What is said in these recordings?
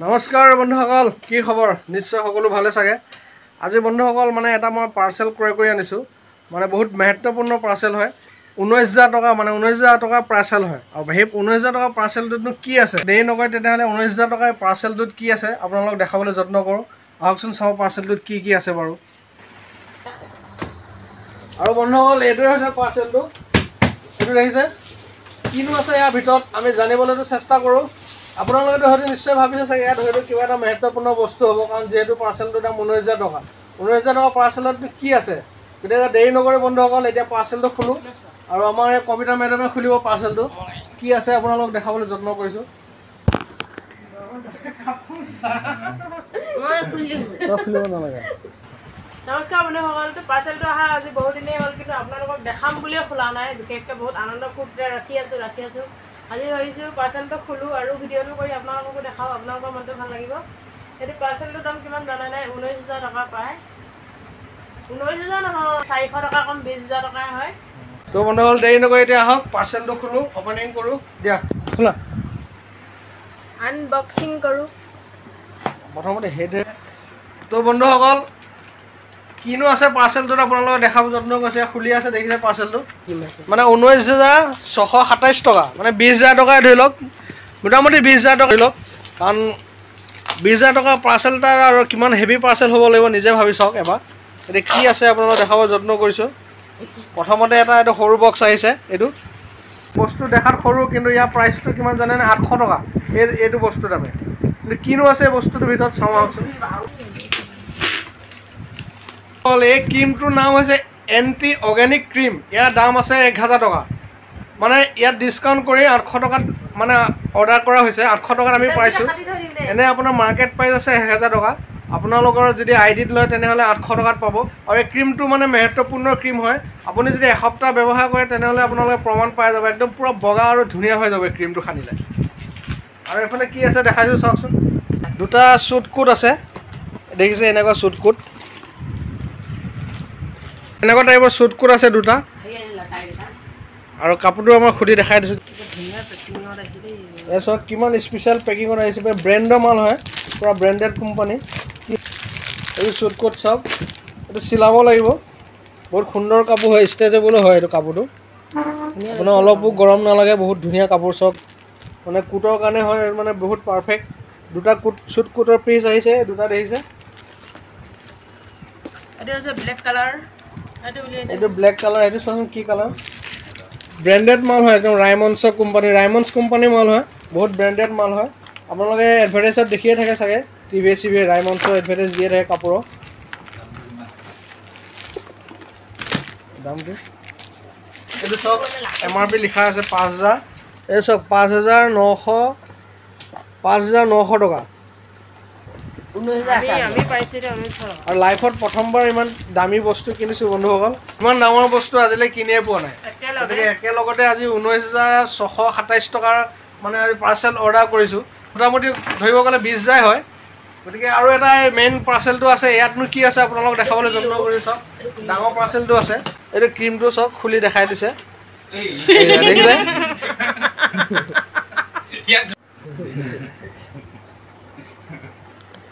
নমস্কাৰ বন্ধুসকল, কি খবৰ? নিশ্চয় সকলো ভালে চাগে। আজি বন্ধুসকল মানে এটা মই পাৰ্চেল ক্ৰয় কৰি আনিছোঁ। মানে বহুত মহত্বপূৰ্ণ পাৰ্চেল হয়। 19,000 টকা মানে 19,000 টকাৰ পাৰ্চেল হয়। আৰু সেই 19,000 টকাৰ পাৰ্চেলটোতনো কি আছে? দেৰি নকৰে তেতিয়াহ'লে 19,000 টকাৰ পাৰ্চেলটোত কি আছে আপোনালোকক দেখাবলৈ যত্ন কৰোঁ। আহকচোন চাওঁ পাৰ্চেলটোত কি আছে বাৰু। আৰু বন্ধুসকল এইটোৱে হৈছে পাৰ্চেলটো। এইটো দেখিছে? কিনো আছে ইয়াৰ ভিতৰত আমি জানিবলৈতো চেষ্টা কৰোঁ। আপোনালোকেতো হয়তো নিশ্চয় ভাবিছে চাগে ইয়াত হয়তো কিবা এটা মহত্বপূৰ্ণ বস্তু হ'ব, কাৰণ যিহেতু পাৰ্চেলটোৰ দাম 19,000 টকা। 19,000 টকা পাৰ্চেলত কি আছে? গতিকে দেৰি নকৰি বন্ধুসকল এতিয়া পাৰ্চেলটো খোলোঁ আৰু আমাৰ এই কবিতা মেডামে খুলিব পাৰ্চেলটো। কি আছে আপোনালোকক দেখাবলৈ যত্ন কৰিছোঁ। খুলিব নালাগে। নমস্কাৰ বন্ধুসকল, পাৰ্চেলটো অহা আজি বহুত দিনেই হ'ল, কিন্তু আপোনালোকক দেখাম বুলিয়ে খোলা নাই। বিশেষকৈ বহুত আনন্দ ফূৰ্তিৰে ৰাখি আছোঁ। আজি ভাবিছোঁ পাৰ্চেলটো খোলোঁ আৰু ভিডিঅ'টো কৰি আপোনালোককো দেখাওঁ, আপোনালোকৰ মনটো ভাল লাগিব। সেইটো পাৰ্চেলটোৰ দাম কিমান জানে নাই? 19,000 টকা পায়। 19,000 নহয়, 400 টকা কম 20,000 টকাই হয়। তো বন্ধুসকল দেৰি নকৰি এতিয়া আহক পাৰ্চেলটো খোলোঁ, অপেনিং কৰোঁ। দিয়া খোলা। আনবক্সিং কৰোঁ। প্ৰথমতে সেইটোৱে। তো বন্ধুসকল কিনো আছে পাৰ্চেলটোত আপোনালোকে দেখাব যত্ন কৰিছে। খুলি আছে দেখিছে পাৰ্চেলটো। মানে 19,627 টকা, মানে 20,000 টকাই ধৰি লওক, মোটামুটি 20,000 টকা ধৰি লওক। কাৰণ 20,000 টকা পাৰ্চেল এটা আৰু কিমান হেভি পাৰ্চেল হ'ব লাগিব নিজে ভাবি চাওক এবাৰ। এতিয়া কি আছে আপোনালোকে দেখাব যত্ন কৰিছোঁ। প্ৰথমতে এইটো সৰু বক্স আহিছে। এইটো বস্তু দেখাত সৰু, কিন্তু ইয়াৰ প্ৰাইচটো কিমান জানেনে? 800 টকা এইটো বস্তুৰ দামে। কিন্তু কিনো আছে বস্তুটোৰ ভিতৰত চাওঁ আহকচোন। এই ক্ৰীমটোৰ নাম হৈছে এণ্টি অৰ্গেনিক ক্ৰীম। ইয়াৰ দাম আছে 1,000 টকা। মানে ইয়াত ডিছকাউণ্ট কৰি 800 টকাত মানে অৰ্ডাৰ কৰা হৈছে। 800 টকাত আমি পাইছোঁ। এনে আপোনাৰ মাৰ্কেট প্ৰাইচ আছে 1,000 টকা। আপোনালোকৰ যদি আইডিত লয় তেনেহ'লে 800 টকাত পাব। আৰু এই ক্ৰীমটো মানে মহত্বপূৰ্ণ ক্ৰীম হয়। আপুনি যদি এসপ্তাহ ব্যৱহাৰ কৰে তেনেহ'লে আপোনালোকে প্ৰমাণ পাই যাব, একদম পূৰা বগা আৰু ধুনীয়া হৈ যাব এই ক্ৰীমটো সানিলে। আৰু এইফালে কি আছে দেখাইছোঁ চাওকচোন। দুটা শ্বুট কোট আছে, দেখিছে? এনেকুৱা শ্বুট কোট, এনেকুৱা টাইপৰ শ্বুট কোট আছে দুটা। আৰু কাপোৰটো মই খুলি দেখাই দিছোঁ। এই চাওক কিমান স্পেচিয়েল পেকিঙত আহিছে। ব্ৰেণ্ডৰ মাল হয়, পূৰা ব্ৰেণ্ডেড কোম্পানী। এই শ্বুট কোট চাওক, এইটো চিলাব লাগিব। বহুত সুন্দৰ কাপোৰ হয়, ষ্ট্ৰেচেবলো হয় এইটো কাপোৰটো। আপোনাৰ অলপো গৰম নালাগে, বহুত ধুনীয়া কাপোৰ। চাওক মানে কোটৰ কাৰণে হয়, মানে বহুত পাৰফেক্ট। দুটা শ্বুট কোটৰ পিচ আহিছে, দুটা দেখিছে। এইটো হৈছে ব্লেক কালাৰ। এইটো ব্লেক কালাৰ। এইটো চোৱাচোন কি কালাৰ। ব্ৰেণ্ডেড মাল হয়, একদম ৰাইমণ্ডছ কোম্পানীৰ মাল হয়। বহুত ব্ৰেণ্ডেড মাল হয়। আপোনালোকে এডভাৰটাইজত দেখিয়ে থাকে চাগে, টিভিয়ে ৰাইমণ্ডছৰ এডভাৰটাইজ দিয়ে থাকে কাপোৰৰ দামটো। এইটো চব MRP লিখা আছে 5,000। এই চব 5,900 টকা। আৰু লাইফত প্ৰথমবাৰ ইমান দামী বস্তু কিনিছোঁ বন্ধুসকল। ইমান দামৰ বস্তু আজিলৈ কিনিয়ে পোৱা নাই। গতিকে একেলগতে আজি 19,627 টকাৰ মানে আজি পাৰ্চেল অৰ্ডাৰ কৰিছোঁ। মোটামুটি ধৰিব গ'লে 20,000 হয়। গতিকে আৰু এটা মেইন পাৰ্চেলটো আছে। ইয়াতনো কি আছে আপোনালোকক দেখাবলৈ যত্ন কৰি চাওক। ডাঙৰ পাৰ্চেলটো আছে। এইটো ক্ৰীমটো চাওক, খুলি দেখাই দিছে, দেখিলে?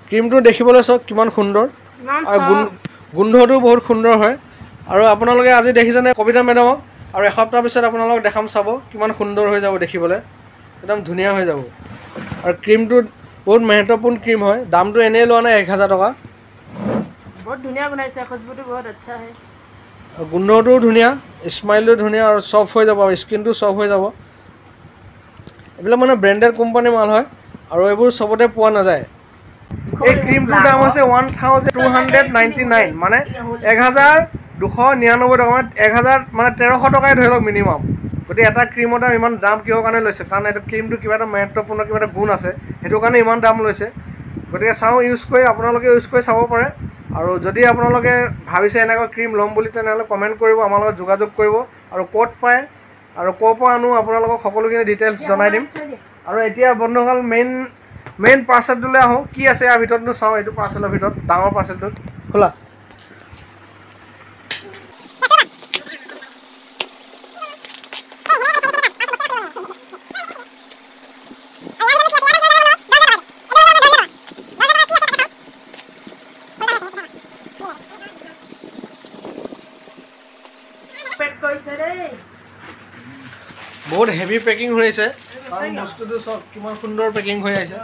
ক্ৰীমটো দেখিবলৈ চাওক কিমান সুন্দৰ, আৰু গোন্ধটোও বহুত সুন্দৰ হয়। আৰু আপোনালোকে আজি দেখিছেনে কবিতা মেডামক? আৰু এসপ্তাহ পিছত আপোনালোকক দেখাম, চাব কিমান সুন্দৰ হৈ যাব দেখিবলৈ, একদম ধুনীয়া হৈ যাব। আৰু ক্ৰীমটো বহুত মহত্বপূৰ্ণ ক্ৰীম হয়। দামটো এনেই লোৱা নাই 1,000 টকা। বহুত ধুনীয়া বনাইছে, খুশবুটো বহুত আচ্ছা হয়। আৰু গোন্ধটোও ধুনীয়া, স্মাইলটো ধুনীয়া, আৰু চফ্ট হৈ যাব, আৰু স্কিনটো চফ্ট হৈ যাব। এইবিলাক মানে ব্ৰেণ্ডেড কোম্পানীৰ মাল হয়, আৰু এইবোৰ চবতে পোৱা নাযায়। এই ক্ৰীমটোৰ দাম হৈছে 1,299, মানে 1,299 টকা। 1,000 মানে 1,300 টকাই ধৰি লওক মিনিমাম। গতিকে এটা ক্ৰীমৰ দাম ইমান দাম কিহৰ কাৰণে লৈছে? কাৰণ এইটো ক্ৰীমটো কিবা এটা মহত্বপূৰ্ণ কিবা এটা গুণ আছে, সেইটো কাৰণে ইমান দাম লৈছে। গতিকে চাওঁ, আপোনালোকে ইউজ কৰি চাব পাৰে। আৰু যদি আপোনালোকে ভাবিছে এনেকুৱা ক্ৰীম ল'ম বুলি, তেনেহ'লে কমেণ্ট কৰিব, আমাৰ লগত যোগাযোগ কৰিব। আৰু ক'ত পায় আৰু ক'ৰ পৰা আনো আপোনালোকক সকলোখিনি ডিটেইলছ জনাই দিম। আৰু এতিয়া বন্ধুসকল মেইন পাৰ্চেলটোলৈ আহোঁ। কি আছে ইয়াৰ ভিতৰতনো চাওঁ। এইটো পাৰ্চেলৰ ভিতৰত ডাঙৰ পাৰ্চেলটোত খোলা। বহুত হেভি পেকিং হৈ আছে কাৰণ বস্তুটো সব কিমান সুন্দৰ পেকিং হৈ আছে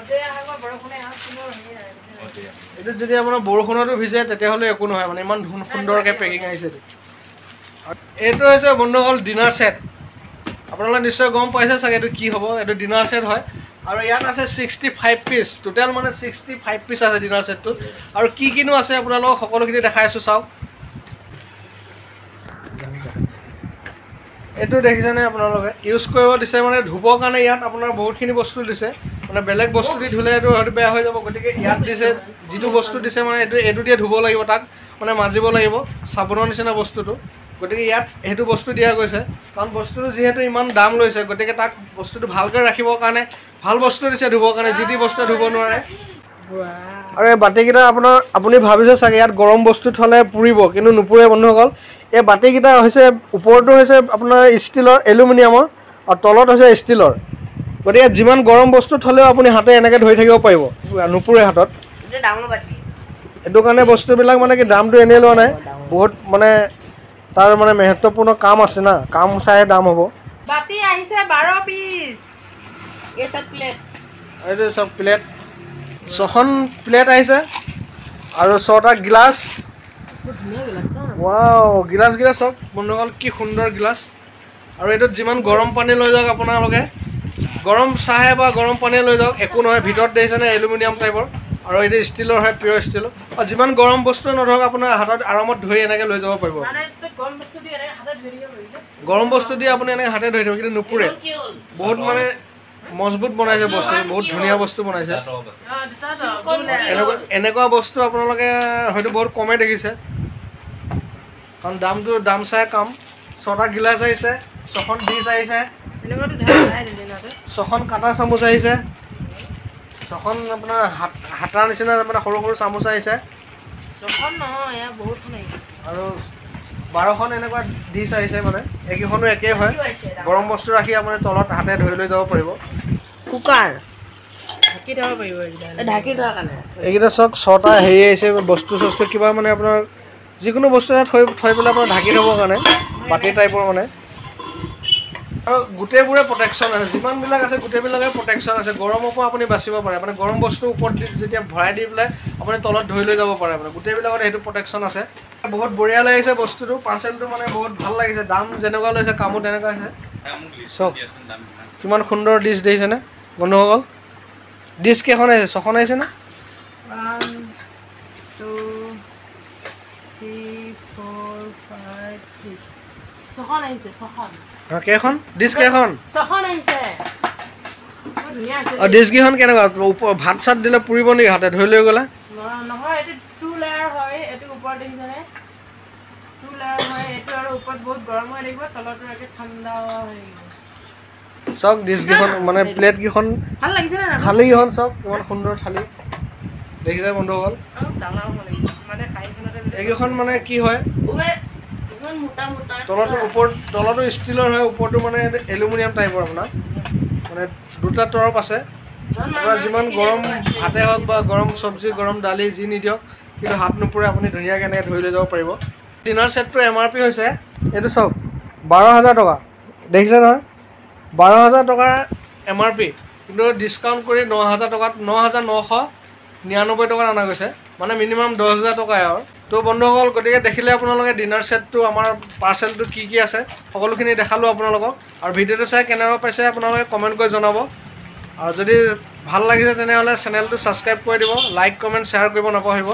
এইটো যদি আপোনাৰ বৰষুণতো ভিজে তেতিয়াহ'লে একো নহয় মানে ইমান সুন্দৰকৈ পেকিং আহিছে এইটো হৈছে বন্ধুসকল ডিনাৰ ছেট আপোনালোকে নিশ্চয় গম পাইছে চাগে এইটো কি হ'ব এইটো ডিনাৰ ছেট হয় আৰু ইয়াত আছে 65 পিচ টোটেল মানে 65 পিচ আছে ডিনাৰ ছেটটো আৰু কি কিনো আছে আপোনালোকক সকলোখিনি দেখাই আছোঁ চাওক এইটো দেখিছেনে আপোনালোকে ইউজ কৰিব দিছে মানে ধুবৰ কাৰণে ইয়াত আপোনাৰ বহুতখিনি বস্তু দিছে মানে বেলেগ বস্তু দি ধুলে এইটো হয়তো বেয়া হৈ যাব গতিকে ইয়াত দিছে যিটো বস্তু দিছে মানে এইটো দিয়ে ধুব লাগিব তাক মানে মাজিব লাগিব চাবোনৰ নিচিনা বস্তুটো গতিকে ইয়াত সেইটো বস্তু দিয়া গৈছে কাৰণ বস্তুটো যিহেতু ইমান দাম লৈছে গতিকে তাক বস্তুটো ভালকৈ ৰাখিবৰ কাৰণে ভাল বস্তু দিছে ধুবৰ কাৰণে যি টি বস্তুৱে ধুব নোৱাৰে আৰু এই বাতিকেইটা আপুনি ভাবিছে চাগে ইয়াত গৰম বস্তু থ'লে পুৰিব কিন্তু নুপুৰে বন্ধুসকল এই বাতিকেইটা হৈছে ওপৰটো হৈছে আপোনাৰ ষ্টীলৰ এলুমিনিয়ামৰ আৰু তলত হৈছে ষ্টীলৰ গতিকে যিমান গৰম বস্তু থ'লেও আপুনি হাতে এনেকৈ ধৰি থাকিব পাৰিব নুপুৰে হাতত এইটো কাৰণে বস্তুবিলাক মানে কি দামটো এনেই লোৱা নাই বহুত মানে তাৰ মানে মহত্বপূৰ্ণ কাম আছে না কাম চাইহে দাম হ'ব বাতি আহিছে 12 পিচ এই সব প্লেট এইটো সব প্লেট 6খন প্লেট আহিছে আৰু 6টা গিলাচ ৱাও গিলাচ চব বন্ধুসকল কি সুন্দৰ গিলাচ আৰু এইটোত যিমান গৰম পানী লৈ যাওক আপোনালোকে গৰম চাহে বা গৰম পানীয়ে লৈ যাওক একো নহয় ভিতৰত দেখিছেনে এলুমিনিয়াম টাইপৰ আৰু এইটো ষ্টীলৰ হয় পিয়ৰ ষ্টীলৰ আৰু যিমান গৰম বস্তু নধৰক আপোনাৰ হাতত আৰামত ধৰি এনেকৈ লৈ যাব পাৰিব গৰম বস্তু দি আপুনি এনেকৈ হাতে ধৰি থাকিব কিন্তু নুপুৰে বহুত মানে মজবুত বনাইছে বস্তুটো বহুত ধুনীয়া বস্তু বনাইছে এনেকুৱা বস্তু আপোনালোকে হয়তো বহুত কমেই দেখিছে কাৰণ দাম চাই কাম 6টা গিলাচ আহিছে 6খন ডিছ আহিছে 6খন কাটা চামুচ আহিছে 6খন আপোনাৰ হাতাৰ নিচিনা মানে সৰু সৰু চামুচ আহিছে আৰু 12খন এনেকুৱা ডিছ আহিছে মানে এইকেইখনো একেই হয় গৰম বস্তু ৰাখি আপুনি তলত হাতে ধৰি লৈ যাব পাৰিব কুকাৰ ঢাকি থোৱাৰ কাৰণে এইকেইটা চাওক 6টা হেৰি আহিছে বস্তু চস্তু কিবা মানে আপোনাৰ যিকোনো বস্তু এটা থৈ পেলাই আপোনাৰ ঢাকি থ'বৰ কাৰণে বাতি টাইপৰ মানে আৰু গোটেইবোৰে প্ৰটেকশ্যন আছে যিমানবিলাক আছে গোটেইবিলাকে প্ৰটেকশ্যন আছে গৰমৰ পৰা আপুনি বাচিব পাৰে মানে গৰম বস্তু ওপৰত যেতিয়া ভৰাই দি পেলাই আপুনি তলত ধৰি লৈ যাব পাৰে মানে গোটেইবিলাকত সেইটো প্ৰটেকশ্যন আছে বহুত বঢ়িয়া লাগিছে বস্তুটো পাৰ্চেলটো মানে বহুত ভাল লাগিছে দাম যেনেকুৱা লৈছে কামো তেনেকুৱা আছে চাওক কিমান সুন্দৰ ডিছ দেখিছেনে বন্ধুসকল ডিছ কেইখন আহিছে 6খন আহিছেনে 1 2 3 4 5 6 6খন আহিছে 6খন কেইখন ডিছ কেইখন 6খন আহিছে আৰু ডিছ কেইখন কেনেকুৱা ভাত চাত দিলে পুৰিব নেকি হাতে ধৰি লৈ গ'লে নহয় এইটো 2 লেয়াৰ হয় এইটো ওপৰত দেখিছেনে 2 লেয়াৰ হয় এইটো আৰু ওপৰত বহুত গৰম হৈ থাকিব তলতো একে ঠাণ্ডা হৈ থাকিব চাওক ডিছ কেইখন মানে প্লেট কেইখন ভাল লাগিছে না থালি কেইখন চাওক কিমান সুন্দৰ থালি দেখিছে বন্ধুসকল এইকেইখন মানে কি হয় তলতো ষ্টীলৰ হয় ওপৰতো মানে এলুমিনিয়াম টাইপৰ আপোনাৰ মানে দুটা তৰপ আছে আপোনাৰ যিমান গৰম ভাতে হওক বা গৰম চব্জি গৰম দালি যি নিদিয়ক কিন্তু হাত নুপুৰে আপুনি ধুনীয়াকৈ এনেকৈ ধৰি লৈ যাব পাৰিব ডিনাৰ ছেটটো MRP হৈছে এইটো চাওক 12,000 টকা দেখিছে নহয় 12,000 টকাৰ MRP কিন্তু ডিছকাউণ্ট কৰি 9,000 টকাত 9,999 টকাত অনা গৈছে মানে মিনিমাম 10,000 টকাই আৰু তো বন্ধুসকল গতিকে দেখিলে আপোনালোকে ডিনাৰ ছেটটো আমাৰ পাৰ্চেলটো কি আছে সকলোখিনি দেখালোঁ আপোনালোকক আৰু ভিডিঅ'টো চাই কেনেকুৱা পাইছে আপোনালোকে কমেণ্ট কৰি জনাব আৰু যদি ভাল লাগিছে তেনেহ'লে চেনেলটো ছাবস্ক্ৰাইব কৰি দিব লাইক কমেণ্ট শ্বেয়াৰ কৰিব নাপাহৰিব